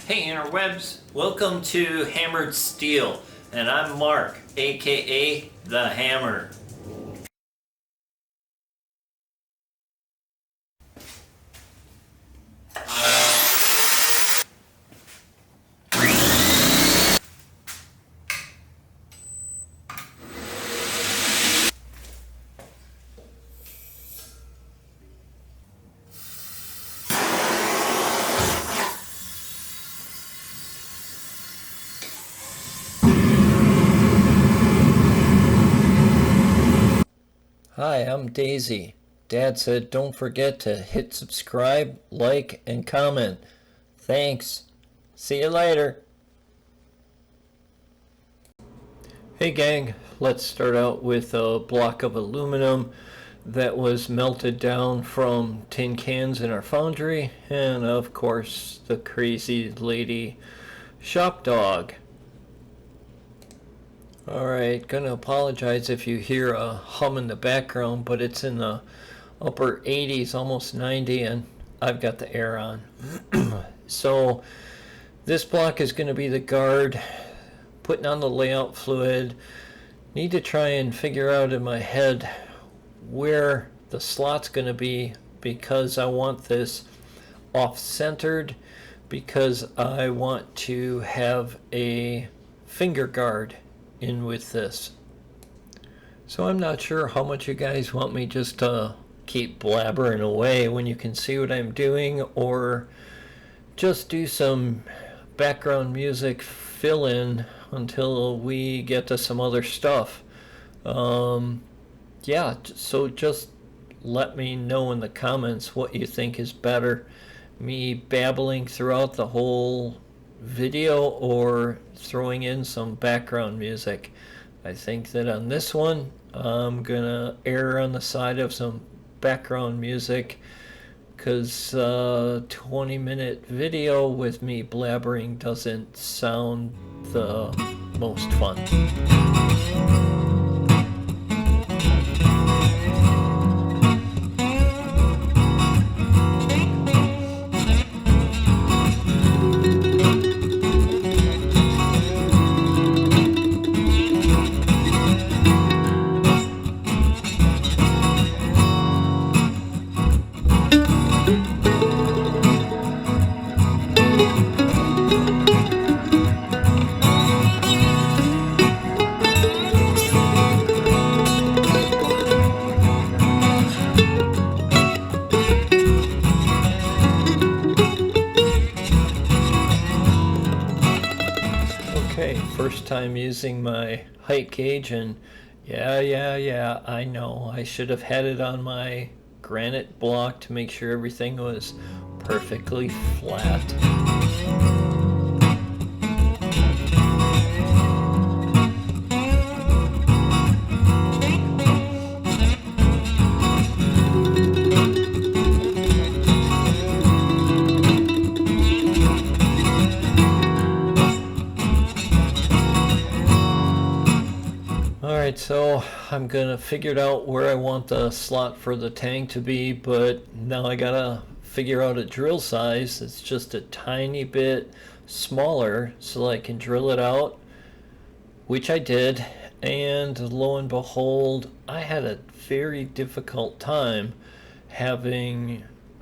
Hey interwebs, welcome to Hammered Steel, and I'm Mark, aka The Hammer. Hi, I'm Daisy. Dad said don't forget to hit subscribe, like, and comment. Thanks. See you later. Hey gang, let's start out with a block of aluminum that was melted down from tin cans in our foundry, and of course the crazy lady shop dog. Alright, gonna apologize if you hear a hum in the background, but it's in the upper 80s, almost 90, and I've got the air on. So this block is going to be the guard, putting on the layout fluid. Need to try and figure out in my head where the slot's going to be, because I want this off-centered, because I want to have a finger guard in with this. So I'm not sure how much you guys want me just to keep blabbering away when you can see what I'm doing, or just do some background music fill in until we get to some other stuff. Yeah, so just let me know in the comments what you think is better, me babbling throughout the whole video or throwing in some background music. I think that on this one I'm gonna err on the side of some background music, because 20-minute video with me blabbering doesn't sound the most fun. Okay, first time using my height gauge, and yeah, I know I should have had it on my granite block to make sure everything was perfectly flat. Alright, so I'm gonna figure out where I want the slot for the tang to be, but now I gotta figure out a drill size that's just a tiny bit smaller so I can drill it out, which I did, and lo and behold, I had a very difficult time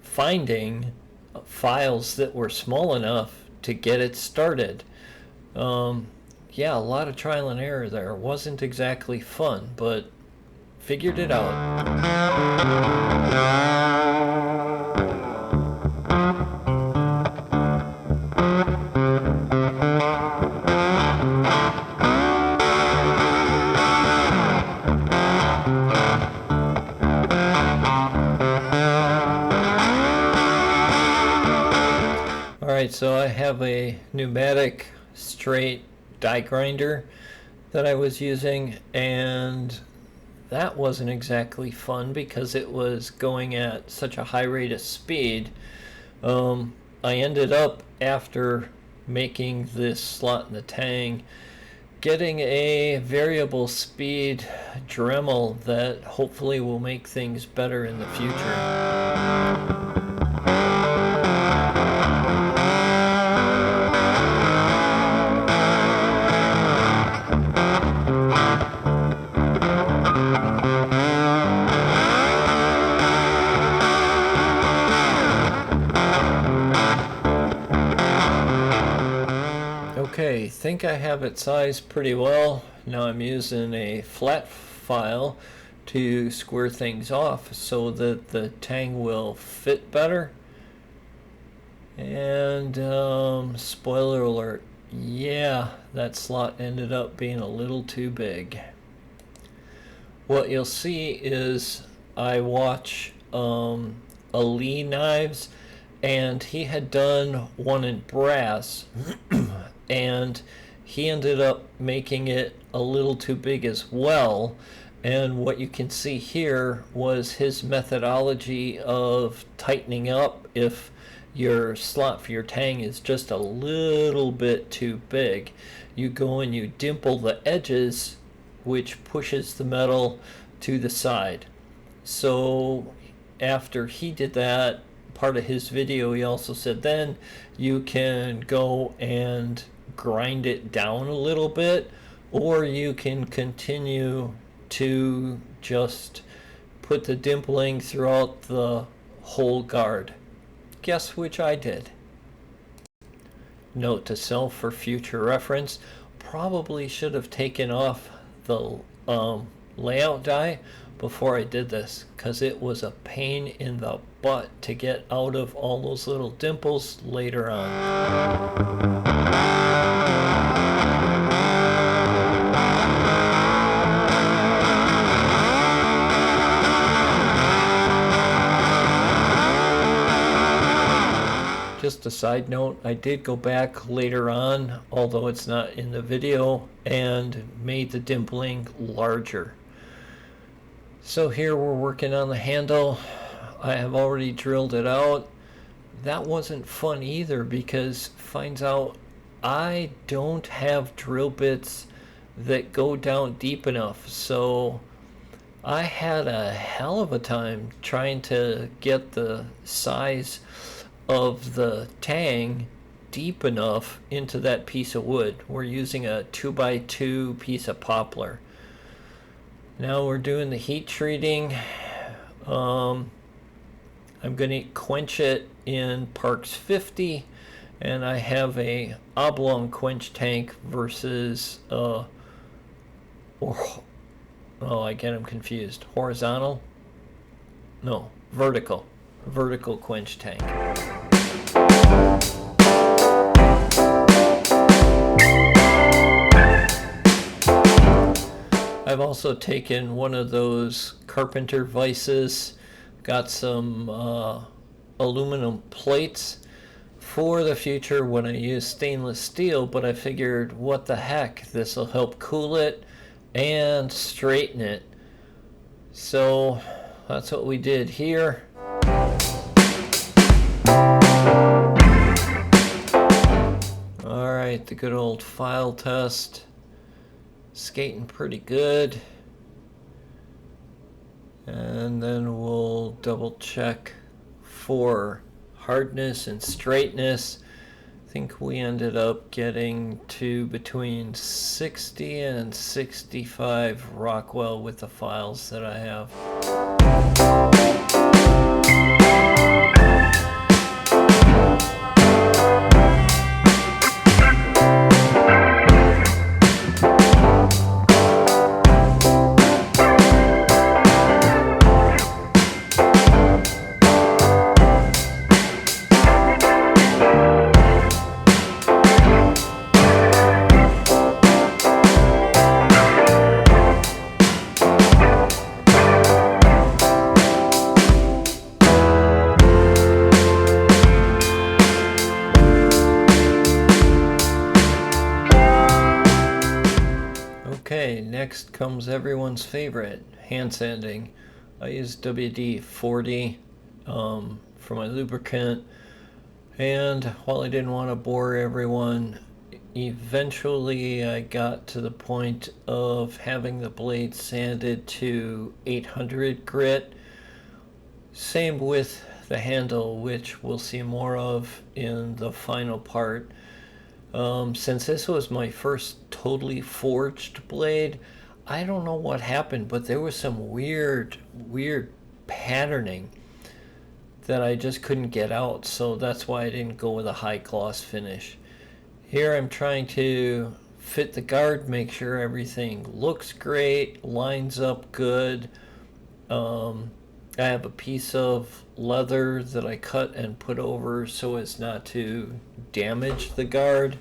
finding files that were small enough to get it started. Yeah, a lot of trial and error there. Wasn't exactly fun, but figured it out. Alright, so I have a pneumatic straight die grinder that I was using, and that wasn't exactly fun because it was going at such a high rate of speed. I ended up, after making this slot in the tang, getting a variable speed Dremel that hopefully will make things better in the future. Okay, think I have it sized pretty well. Now I'm using a flat file to square things off so that the tang will fit better. And spoiler alert, yeah, that slot ended up being a little too big. What you'll see is I watch Ali Knives, and he had done one in brass and he ended up making it a little too big as well. And what you can see here was his methodology of tightening up if your slot for your tang is just a little bit too big. You go and you dimple the edges, which pushes the metal to the side. So after he did that, part of his video, he also said then you can go and grind it down a little bit, or you can continue to just put the dimpling throughout the whole guard. Guess which I did. Note to self for future reference, probably should have taken off the layout die before I did this, because it was a pain in the butt to get out of all those little dimples later on. Just a side note, I did go back later on, although it's not in the video, and made the dimpling larger. So here we're working on the handle. I have already drilled it out. That wasn't fun either, because finds out I don't have drill bits that go down deep enough. So I had a hell of a time trying to get the size of the tang deep enough into that piece of wood. We're using a 2x2 piece of poplar. Now we're doing the heat treating. I'm going to quench it in Parks 50, and I have a oblong quench tank versus I get them confused. Horizontal? No, vertical quench tank. I've also taken one of those carpenter vices, got some aluminum plates for the future when I use stainless steel, but I figured what the heck, this will help cool it and straighten it. So that's what we did here. Alright, the good old file test. Skating pretty good. And then we'll double check for hardness and straightness. I think we ended up getting to between 60 and 65 Rockwell with the files that I have. Okay, next comes everyone's favorite, hand sanding. I use WD-40 for my lubricant, and while I didn't want to bore everyone, eventually I got to the point of having the blade sanded to 800 grit. Same with the handle, which we'll see more of in the final part. Since this was my first totally forged blade, I don't know what happened, but there was some weird patterning that I just couldn't get out, so that's why I didn't go with a high gloss finish. Here I'm trying to fit the guard, make sure everything looks great, lines up good. I have a piece of leather that I cut and put over so as not to damage the guard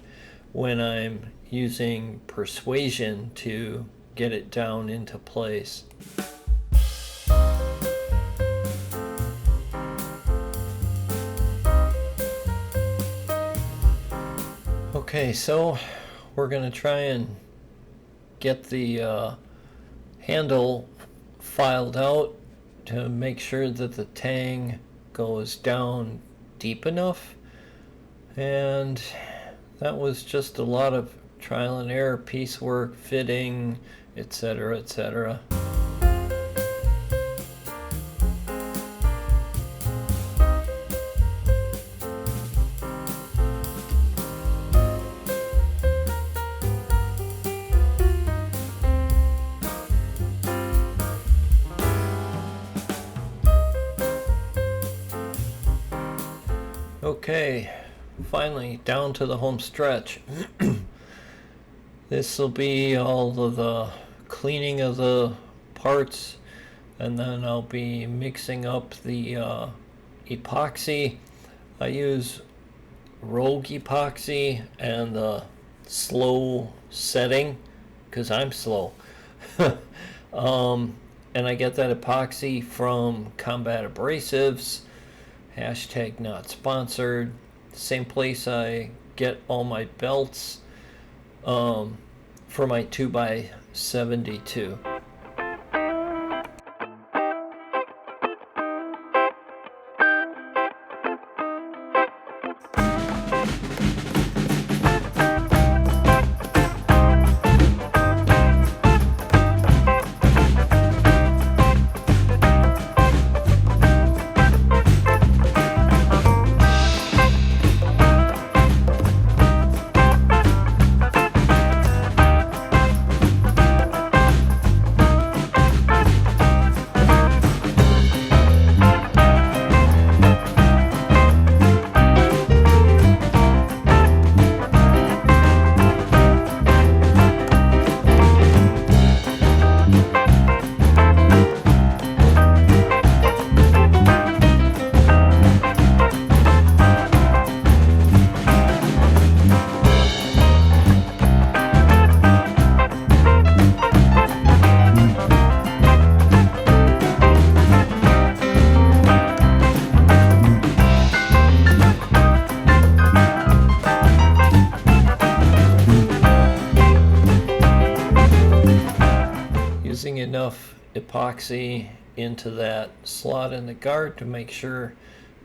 when I'm using persuasion to get it down into place. Okay, so we're going to try and get the handle filed out to make sure that the tang goes down deep enough. And that was just a lot of trial and error, piecework, fitting, etc., etc. Okay, finally down to the home stretch. This will be all of the cleaning of the parts, and then I'll be mixing up the epoxy. I use Rogue epoxy and the slow setting because I'm slow. And I get that epoxy from Combat Abrasives. Hashtag not sponsored. Same place I get all my belts for my 2x72. Enough epoxy into that slot in the guard to make sure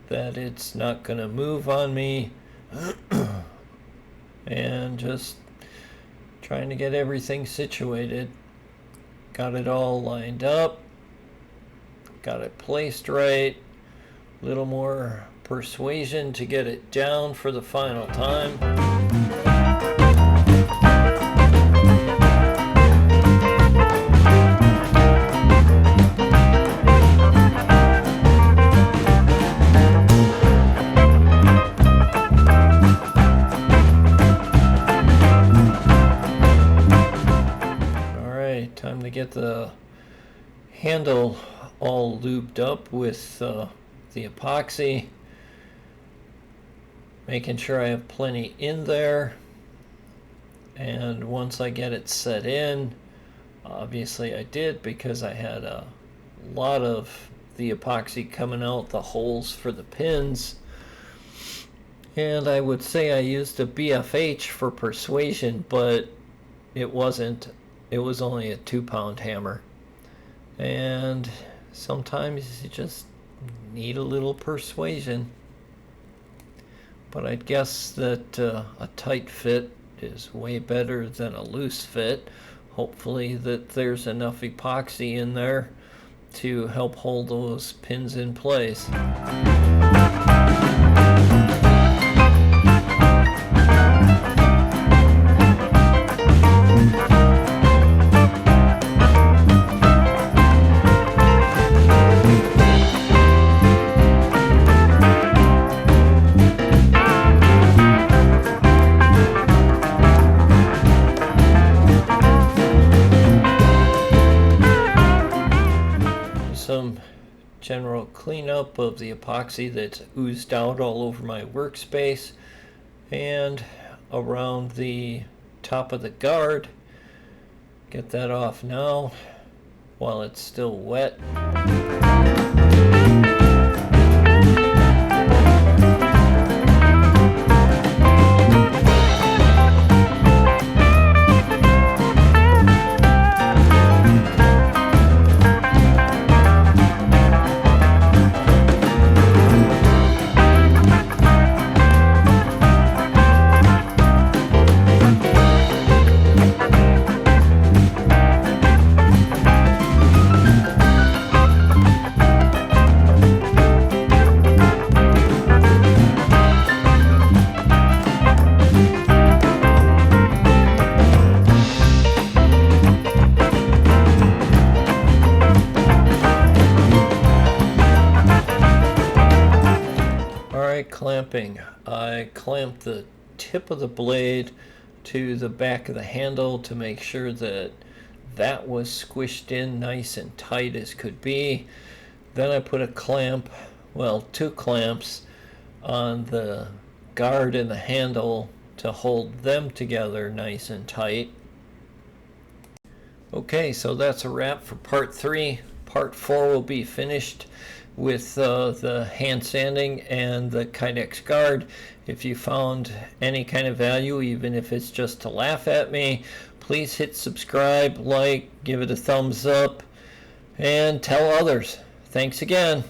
that it's not going to move on me, and just trying to get everything situated. Got it all lined up, got it placed right, a little more persuasion to get it down for the final time. Time to get the handle all lubed up with the epoxy, making sure I have plenty in there. And once I get it set in, obviously I did because I had a lot of the epoxy coming out the holes for the pins. And I would say I used a BFH for persuasion, but it wasn't. It was only a 2-pound hammer. And sometimes you just need a little persuasion. But I'd guess that a tight fit is way better than a loose fit. Hopefully that there's enough epoxy in there to help hold those pins in place. some general cleanup of the epoxy that's oozed out all over my workspace and around the top of the guard. Get that off now while it's still wet. Clamping. I clamped the tip of the blade to the back of the handle to make sure that that was squished in nice and tight as could be. Then I put a clamp, well, 2 clamps on the guard and the handle to hold them together nice and tight. Okay, so that's a wrap for part 3. Part 4 will be finished with the hand sanding and the Kydex guard. If you found any kind of value, even if it's just to laugh at me, please hit subscribe, like, give it a thumbs up, and tell others. Thanks again.